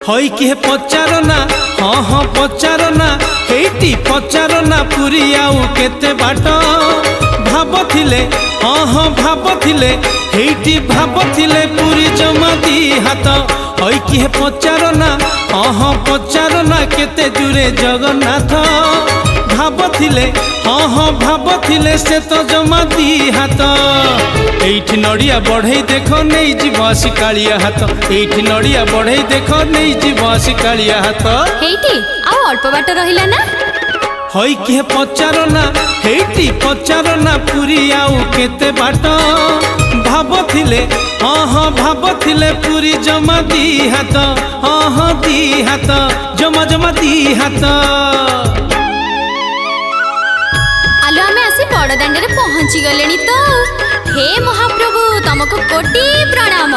हई किए पचार ना हाँ हाँ पचार ना हेटी पचार ना पुरी आउ केते बाट भाबथिले हाँ हाँ भाबथिले हेटी भाबथिले पुरी जमा दी हाथ हई किए पचार ना हाँ हाँ पचार ना केते दूरे जगन्नाथ भाबथिले हाँ हाँ भाबथिले से तो जमा दी हाथ एठी नड़िया बढ़ई देख नहीं जीवासी कालिया हाथ एठी नड़िया बढ़ई देख नहीं जीवासी कालिया हाथ हेटी आउ अल्प बाट रहिला ना हई किए पचार ना हेटी पचार ना पुरी आउ केते बाट भाबथिले हाँ हाँ भाबथिले पुरी जमा दी हाथ हाँ हाँ दी हाथ जमा जमा दी हाथ आलो आमे आसी बड़ दांडे पहुंची गलेनी तो हे महाप्रभु तुमको कोटि प्रणाम।